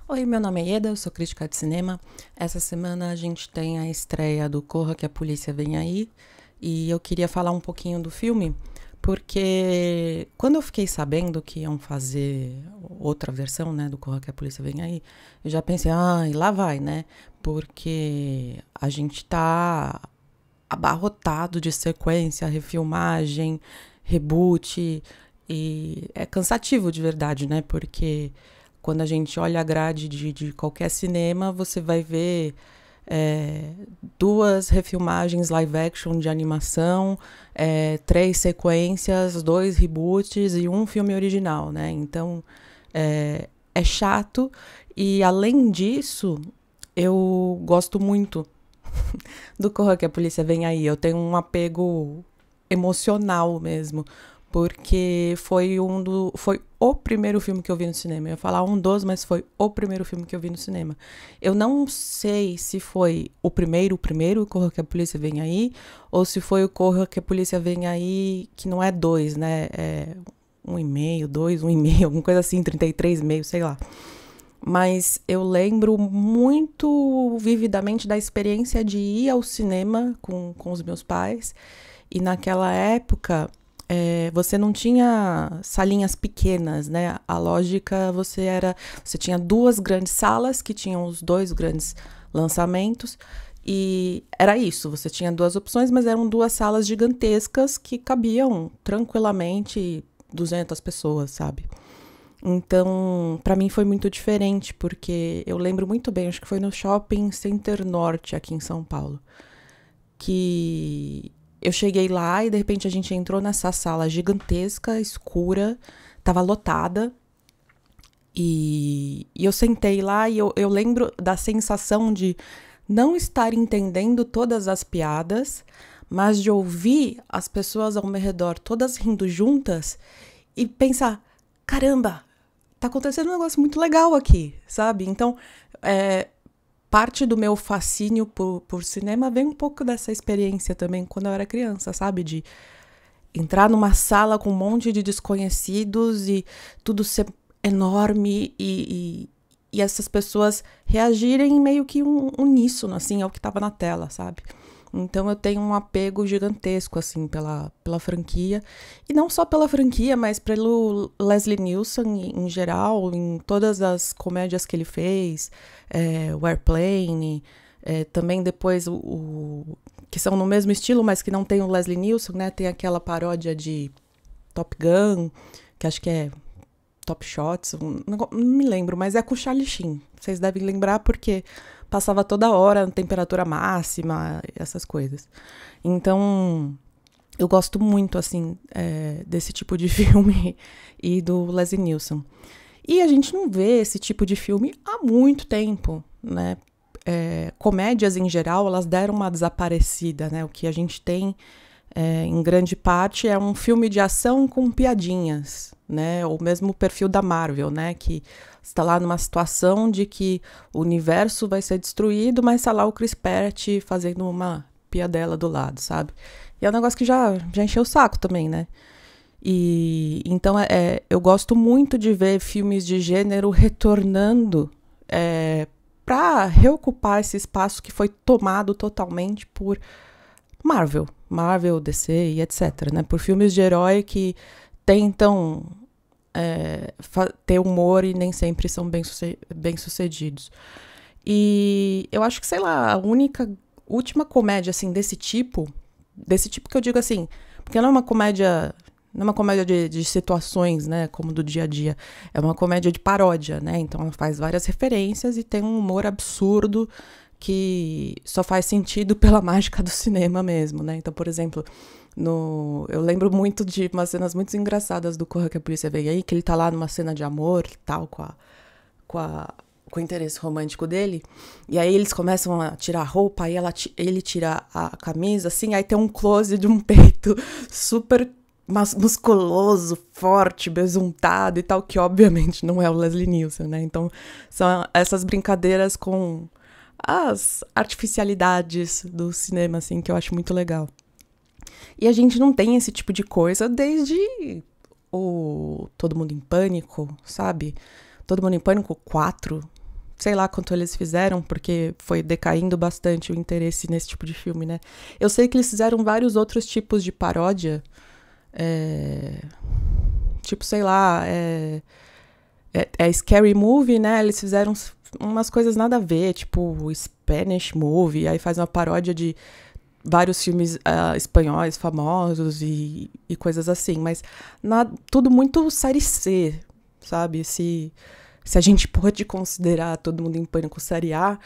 Oi, meu nome é Ieda, eu sou crítica de cinema. Essa semana a gente tem a estreia do Corra que a Polícia Vem Aí e eu queria falar um pouquinho do filme porque quando eu fiquei sabendo que iam fazer outra versão, né, do Corra que a Polícia Vem Aí, eu já pensei, e lá vai, né? Porque a gente tá abarrotado de sequência, refilmagem, reboot e é cansativo de verdade, né? Porque quando a gente olha a grade de qualquer cinema, você vai ver é, duas refilmagens live action de animação, três sequências, dois reboots e um filme original, né? Então é chato e além disso, eu gosto muito do Corra que a Polícia Vem Aí. Eu tenho um apego emocional mesmo, porque foi o primeiro filme que eu vi no cinema. Eu ia falar um dos, mas foi o primeiro filme que eu vi no cinema. Eu não sei se foi o primeiro Corra que a Polícia Vem Aí, ou se foi o Corra que a Polícia Vem Aí, que não é dois, né? É um e meio, dois, um e meio, alguma coisa assim, 33,5, sei lá. Mas eu lembro muito vividamente da experiência de ir ao cinema com os meus pais. E naquela época, você não tinha salinhas pequenas, né? A lógica você tinha duas grandes salas que tinham os dois grandes lançamentos. E era isso, você tinha duas opções, mas eram duas salas gigantescas que cabiam tranquilamente 200 pessoas, sabe? Então, para mim foi muito diferente, porque eu lembro muito bem, acho que foi no Shopping Center Norte, aqui em São Paulo, que eu cheguei lá e de repente a gente entrou nessa sala gigantesca, escura, tava lotada, e eu sentei lá e eu lembro da sensação de não estar entendendo todas as piadas, mas de ouvir as pessoas ao meu redor todas rindo juntas e pensar, caramba, tá acontecendo um negócio muito legal aqui, sabe? Então, parte do meu fascínio por cinema vem um pouco dessa experiência também quando eu era criança, sabe? De entrar numa sala com um monte de desconhecidos e tudo ser enorme e essas pessoas reagirem meio que uníssono, assim, ao que estava na tela, sabe? Então eu tenho um apego gigantesco, assim, pela franquia. E não só pela franquia, mas pelo Leslie Nielsen em geral, em todas as comédias que ele fez, o Airplane, também depois que são no mesmo estilo, mas que não tem o Leslie Nielsen, né? Tem aquela paródia de Top Gun, que acho que é Top Shots, não me lembro, mas é com o Charlie Sheen. Vocês devem lembrar porque passava toda hora, temperatura máxima, essas coisas. Então, eu gosto muito, assim, desse tipo de filme e do Leslie Nielsen. E a gente não vê esse tipo de filme há muito tempo, né? Comédias, em geral, elas deram uma desaparecida, né? O que a gente tem, em grande parte, é um filme de ação com piadinhas, né? O mesmo perfil da Marvel, né? Que está lá numa situação de que o universo vai ser destruído, mas está lá o Chris Pratt fazendo uma piadela do lado, sabe? E é um negócio que já encheu o saco também, né? E então eu gosto muito de ver filmes de gênero retornando para reocupar esse espaço que foi tomado totalmente por Marvel, DC e etc, né? Por filmes de herói que tentam ter humor e nem sempre são bem sucedidos. E eu acho que, sei lá, a última comédia, assim, desse tipo que eu digo assim, porque não é uma comédia de situações, né, como do dia a dia, é uma comédia de paródia, né, então ela faz várias referências e tem um humor absurdo que só faz sentido pela mágica do cinema mesmo, né, então, por exemplo, eu lembro muito de umas cenas muito engraçadas do Corra que a Polícia Vem Aí, que ele tá lá numa cena de amor e tal, com com o interesse romântico dele, e aí eles começam a tirar a roupa, aí ele tira a camisa, assim, aí tem um close de um peito super musculoso, forte, besuntado e tal, que obviamente não é o Leslie Nielsen, né? Então são essas brincadeiras com as artificialidades do cinema, assim, que eu acho muito legal. E a gente não tem esse tipo de coisa desde o Todo Mundo em Pânico, sabe? Todo Mundo em Pânico 4, sei lá quanto eles fizeram, porque foi decaindo bastante o interesse nesse tipo de filme, né? Eu sei que eles fizeram vários outros tipos de paródia. Tipo, sei lá, Scary Movie, né? Eles fizeram umas coisas nada a ver, tipo Spanish Movie, aí faz uma paródia de vários filmes espanhóis famosos e coisas assim, mas tudo muito série C, sabe? Se a gente pode considerar Todo Mundo em Pânico série A,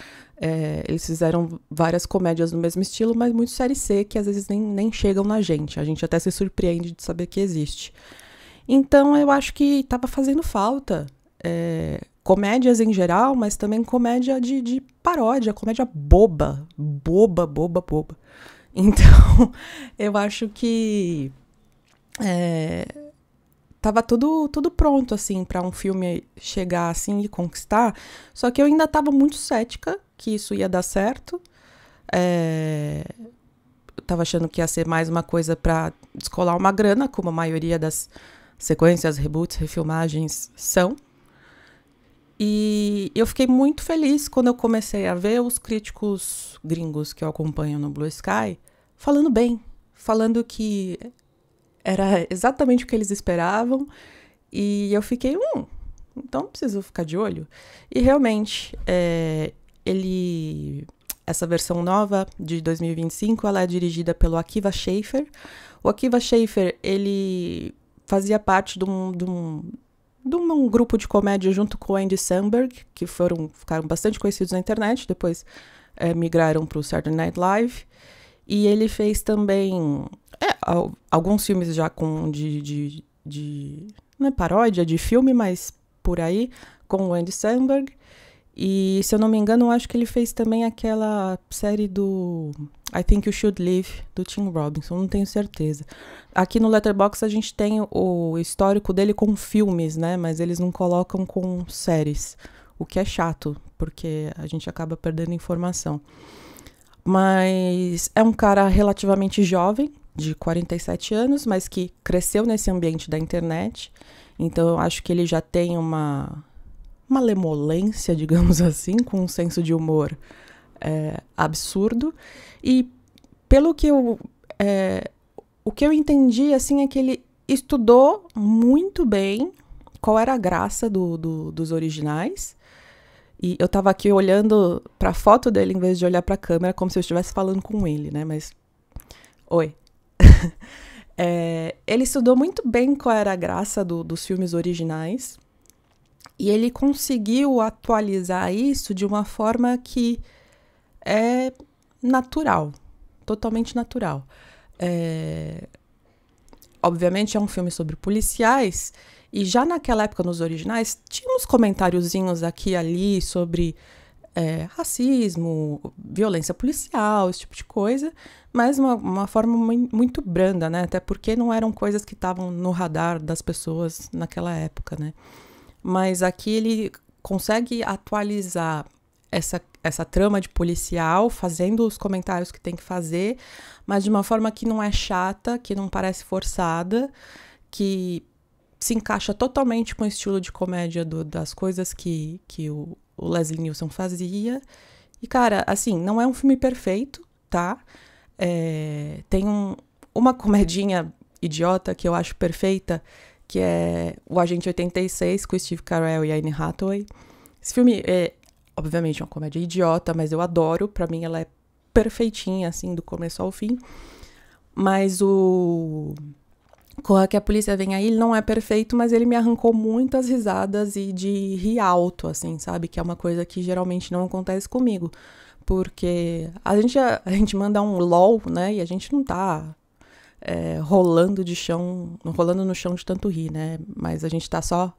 eles fizeram várias comédias no mesmo estilo, mas muito série C, que às vezes nem chegam na gente. A gente até se surpreende de saber que existe. Então, eu acho que estava fazendo falta comédias em geral, mas também comédia de paródia, comédia boba. Boba. Então, eu acho que tava tudo pronto, assim, para um filme chegar, assim, e conquistar. Só que eu ainda tava muito cética que isso ia dar certo. Eu tava achando que ia ser mais uma coisa para descolar uma grana, como a maioria das sequências, reboots, refilmagens são. E eu fiquei muito feliz quando eu comecei a ver os críticos gringos que eu acompanho no Blue Sky falando bem, falando que era exatamente o que eles esperavam. E eu fiquei, então preciso ficar de olho. E realmente, essa versão nova de 2025, ela é dirigida pelo Akiva Schaffer. O Akiva Schaffer, ele fazia parte de um grupo de comédia junto com o Andy Samberg, que ficaram bastante conhecidos na internet, depois migraram para o Saturday Night Live. E ele fez também alguns filmes já não é paródia de filme, mas por aí, com o Andy Samberg. E, se eu não me engano, eu acho que ele fez também aquela série do I Think You Should Leave, do Tim Robinson, não tenho certeza. Aqui no Letterboxd a gente tem o histórico dele com filmes, né? Mas eles não colocam com séries, o que é chato, porque a gente acaba perdendo informação. Mas é um cara relativamente jovem, de 47 anos, mas que cresceu nesse ambiente da internet. Então eu acho que ele já tem uma malemolência, digamos assim, com um senso de humor absurdo. E pelo que o que eu entendi, assim, é que ele estudou muito bem qual era a graça dos originais. E eu tava aqui olhando pra foto dele em vez de olhar pra câmera, como se eu estivesse falando com ele, né? Mas, oi. Ele estudou muito bem qual era a graça dos filmes originais. E ele conseguiu atualizar isso de uma forma que é natural, totalmente natural. Obviamente é um filme sobre policiais, e já naquela época, nos originais, tinha uns comentáriozinhos aqui e ali sobre racismo, violência policial, esse tipo de coisa, mas uma forma muito branda, né? Até porque não eram coisas que estavam no radar das pessoas naquela época, né? Mas aqui ele consegue atualizar essa trama de policial, fazendo os comentários que tem que fazer, mas de uma forma que não é chata, que não parece forçada, que se encaixa totalmente com o estilo de comédia das coisas que o Leslie Nielsen fazia. E, cara, assim, não é um filme perfeito, tá? Tem uma comedinha idiota que eu acho perfeita, que é o Agente 86, com o Steve Carell e a Anne Hathaway. Esse filme é, obviamente, uma comédia idiota, mas eu adoro. Pra mim, ela é perfeitinha, assim, do começo ao fim. Mas Corra que a Polícia Vem Aí, ele não é perfeito, mas ele me arrancou muitas risadas e de rir alto, assim, sabe? Que é uma coisa que geralmente não acontece comigo. Porque a gente manda um LOL, né? E a gente não tá rolando no chão de tanto rir, né? Mas a gente tá só...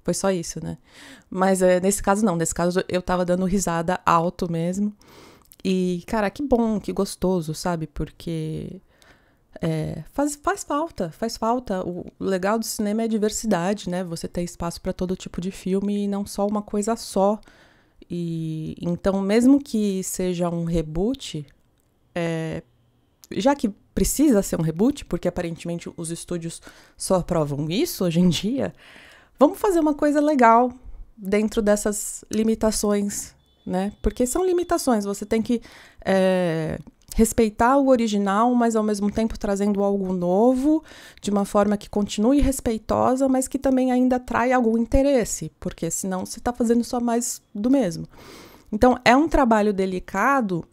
Foi só isso, né? Mas nesse caso não. Nesse caso eu tava dando risada alto mesmo. E, cara, que bom, que gostoso, sabe? Porque faz falta. O legal do cinema é a diversidade, né? Você ter espaço para todo tipo de filme e não só uma coisa só. E então, mesmo que seja um reboot, já que precisa ser um reboot, porque aparentemente os estúdios só aprovam isso hoje em dia, vamos fazer uma coisa legal, dentro dessas limitações, né? Porque são limitações, você tem que respeitar o original, mas ao mesmo tempo trazendo algo novo, de uma forma que continue respeitosa, mas que também ainda atrai algum interesse, porque senão você está fazendo só mais do mesmo. Então, é um trabalho delicado,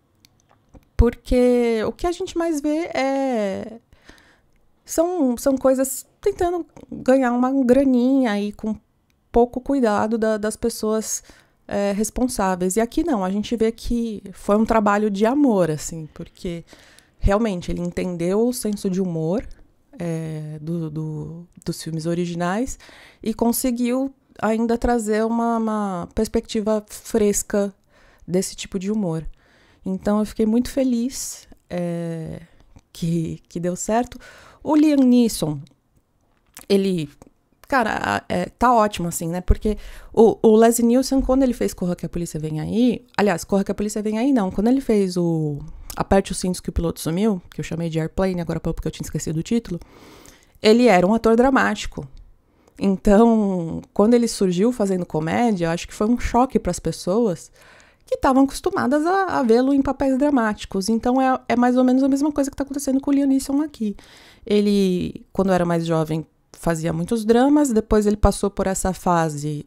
porque o que a gente mais vê são coisas tentando ganhar uma graninha aí com pouco cuidado das pessoas responsáveis. E aqui não, a gente vê que foi um trabalho de amor, assim, porque realmente ele entendeu o senso de humor dos filmes originais e conseguiu ainda trazer uma perspectiva fresca desse tipo de humor. Então eu fiquei muito feliz que deu certo. O Liam Neeson, ele... Cara, tá ótimo, assim, né? Porque o Leslie Nielsen, quando ele fez Corra que a Polícia Vem Aí... Aliás, Corra que a Polícia Vem Aí, não. Quando ele fez o Aperte os Cintos que o Piloto Sumiu, que eu chamei de Airplane agora porque eu tinha esquecido o título, ele era um ator dramático. Então, quando ele surgiu fazendo comédia, eu acho que foi um choque para as pessoas que estavam acostumadas a vê-lo em papéis dramáticos. Então, é mais ou menos a mesma coisa que está acontecendo com o Liam Neeson aqui. Ele, quando era mais jovem, fazia muitos dramas, depois ele passou por essa fase,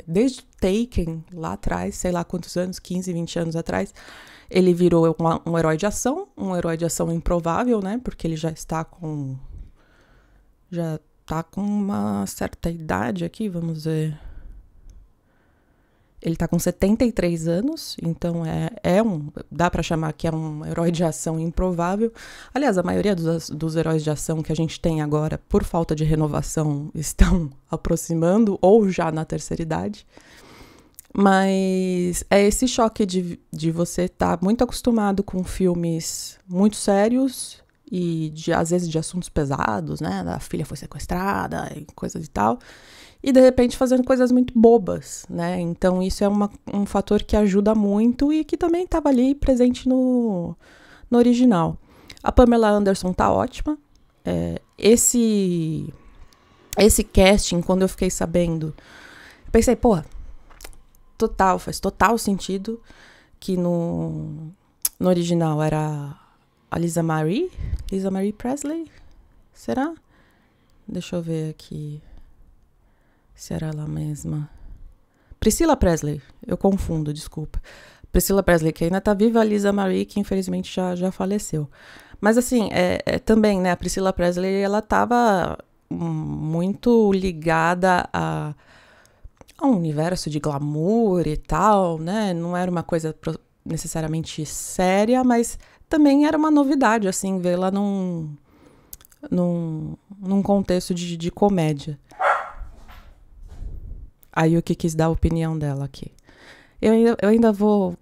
desde Taken, lá atrás, sei lá quantos anos, 15, 20 anos atrás, ele virou um herói de ação improvável, né, porque ele já está com uma certa idade aqui, vamos ver, ele está com 73 anos, então dá para chamar que é um herói de ação improvável. Aliás, a maioria dos heróis de ação que a gente tem agora, por falta de renovação, estão aproximando ou já na terceira idade. Mas é esse choque de você estar muito acostumado com filmes muito sérios e, às vezes, de assuntos pesados, né? A filha foi sequestrada e coisas e tal. E, de repente, fazendo coisas muito bobas, né? Então, isso é um fator que ajuda muito e que também estava ali presente no original. A Pamela Anderson tá ótima. Esse casting, quando eu fiquei sabendo, eu pensei, pô, faz total sentido que no original era a Lisa Marie Presley? Será? Deixa eu ver aqui se era ela mesma. Priscila Presley, eu confundo, desculpa. Priscila Presley, que ainda tá viva, a Lisa Marie, que infelizmente já faleceu. Mas assim, também, né, a Priscila Presley, ela tava muito ligada a um universo de glamour e tal, né, não era uma coisa necessariamente séria, mas também era uma novidade, assim, vê-la num contexto de comédia. Aí o que quis dar a opinião dela aqui. Eu ainda vou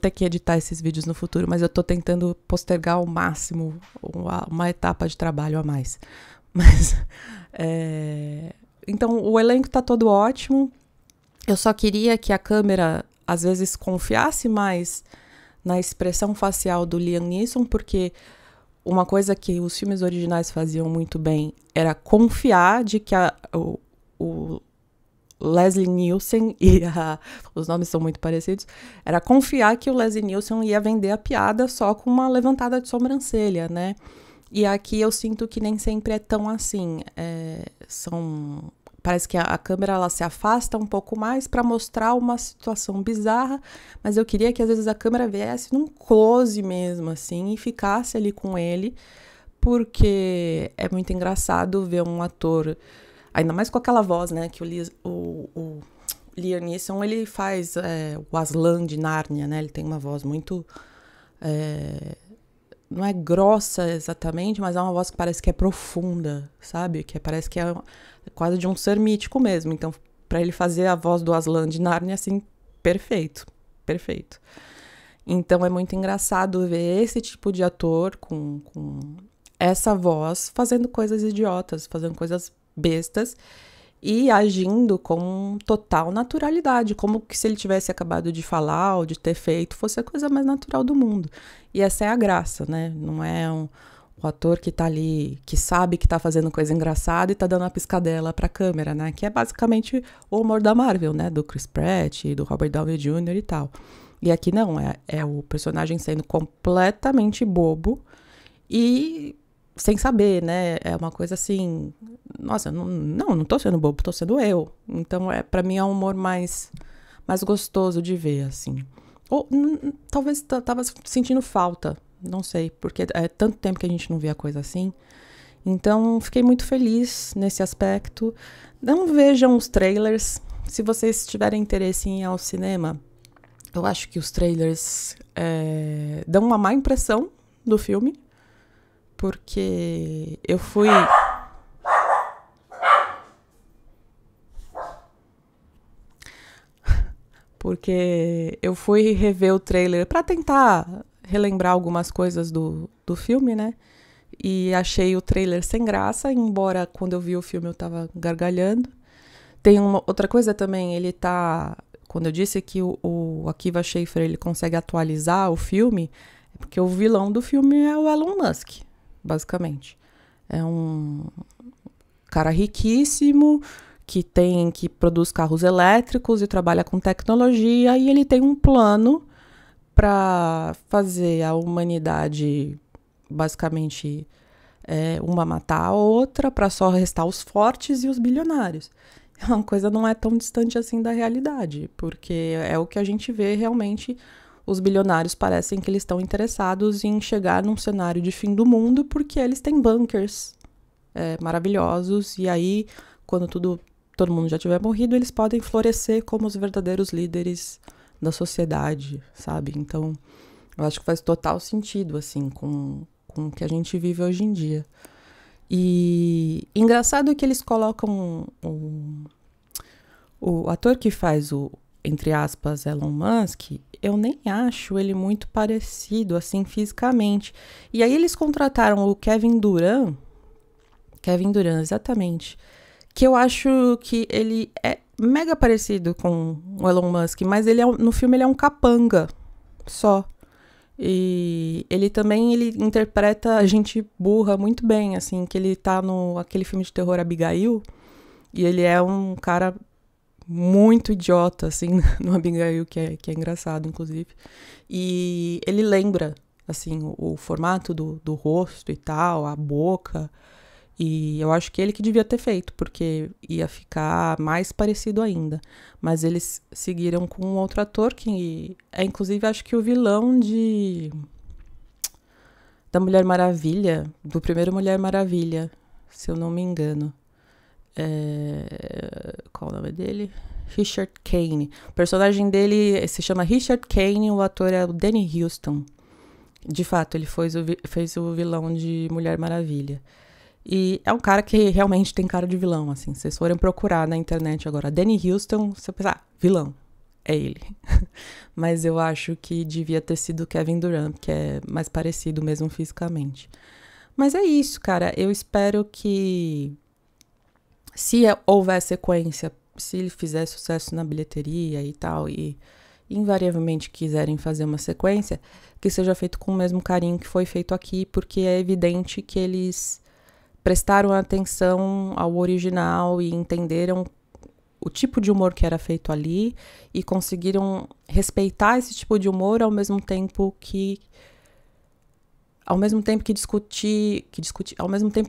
ter que editar esses vídeos no futuro, mas eu tô tentando postergar ao máximo uma etapa de trabalho a mais. Mas, então, o elenco tá todo ótimo. Eu só queria que a câmera, às vezes, confiasse mais na expressão facial do Liam Neeson, porque uma coisa que os filmes originais faziam muito bem era confiar de que o Leslie Nielsen os nomes são muito parecidos, era confiar que o Leslie Nielsen ia vender a piada só com uma levantada de sobrancelha, né? E aqui eu sinto que nem sempre é tão assim. Parece que a câmera ela se afasta um pouco mais para mostrar uma situação bizarra, mas eu queria que às vezes a câmera viesse num close mesmo, assim, e ficasse ali com ele, porque é muito engraçado ver um ator, ainda mais com aquela voz, né, que o Liam Neeson, ele faz o Aslan de Nárnia, né, ele tem uma voz muito... não é grossa exatamente, mas é uma voz que parece que é profunda, sabe? Que parece que é quase de um ser mítico mesmo. Então, para ele fazer a voz do Aslan de Nárnia, assim, perfeito. Então, é muito engraçado ver esse tipo de ator com essa voz fazendo coisas idiotas, fazendo coisas bestas e agindo com total naturalidade, como que se ele tivesse acabado de falar ou de ter feito, fosse a coisa mais natural do mundo. E essa é a graça, né? Não é O ator que tá ali, que sabe que tá fazendo coisa engraçada e tá dando uma piscadela pra câmera, né? Que é basicamente o humor da Marvel, né? Do Chris Pratt, do Robert Downey Jr. e tal. E aqui não, é o personagem sendo completamente bobo e sem saber, né? É uma coisa assim, nossa, não tô sendo bobo, tô sendo eu. Então, para mim é um humor mais gostoso de ver, assim. Ou talvez tava sentindo falta, não sei, porque é tanto tempo que a gente não via coisa assim. Então, fiquei muito feliz nesse aspecto. Não vejam os trailers. Se vocês tiverem interesse em ir ao cinema, eu acho que os trailers dão uma má impressão do filme, porque eu fui... Porque eu fui rever o trailer para tentar relembrar algumas coisas do filme, né? E achei o trailer sem graça, embora quando eu vi o filme eu tava gargalhando. Tem uma outra coisa também, ele tá... Quando eu disse que o Akiva Schaffer ele consegue atualizar o filme, é porque o vilão do filme é o Elon Musk, basicamente. É um cara riquíssimo que produz carros elétricos e trabalha com tecnologia, e ele tem um plano para fazer a humanidade basicamente uma matar a outra, para só restar os fortes e os bilionários. Uma coisa não é tão distante assim da realidade, porque é o que a gente vê realmente. Os bilionários parecem que eles estão interessados em chegar num cenário de fim do mundo, porque eles têm bunkers maravilhosos, e aí, quando todo mundo já tiver morrido, eles podem florescer como os verdadeiros líderes da sociedade, sabe? Então, eu acho que faz total sentido, assim, com o que a gente vive hoje em dia. E engraçado que eles colocam o ator que faz o, entre aspas, Elon Musk, eu nem acho ele muito parecido, assim, fisicamente. E aí eles contrataram o Kevin Durant, exatamente, que eu acho que ele é mega parecido com o Elon Musk, mas no filme ele é um capanga só. E ele interpreta a gente burra muito bem, assim, que ele tá aquele filme de terror Abigail, e ele é um cara muito idiota, assim, no Abigail, que é engraçado, inclusive. E ele lembra, assim, o formato do rosto e tal, a boca. E eu acho que ele que devia ter feito, porque ia ficar mais parecido ainda. Mas eles seguiram com um outro ator, que é inclusive, acho que o vilão da Mulher Maravilha, do primeiro Mulher Maravilha, se eu não me engano. Qual o nome dele? Richard Kane. O personagem dele se chama Richard Kane, o ator é o Danny Huston. De fato, ele fez o vilão de Mulher Maravilha. E é um cara que realmente tem cara de vilão, assim. Se vocês forem procurar na internet agora, Danny Huston, você pensa, vilão, é ele. Mas eu acho que devia ter sido Kevin Durant, que é mais parecido mesmo fisicamente. Mas é isso, cara. Eu espero que, se houver sequência, se ele fizer sucesso na bilheteria e tal, e invariavelmente quiserem fazer uma sequência, que seja feito com o mesmo carinho que foi feito aqui, porque é evidente que eles prestaram atenção ao original e entenderam o tipo de humor que era feito ali e conseguiram respeitar esse tipo de humor ao mesmo tempo que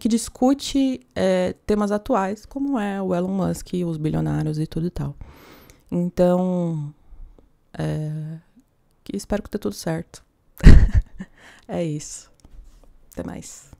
discute temas atuais, como é o Elon Musk, os bilionários e tudo e tal. Então, espero que dê tudo certo. É isso. Até mais.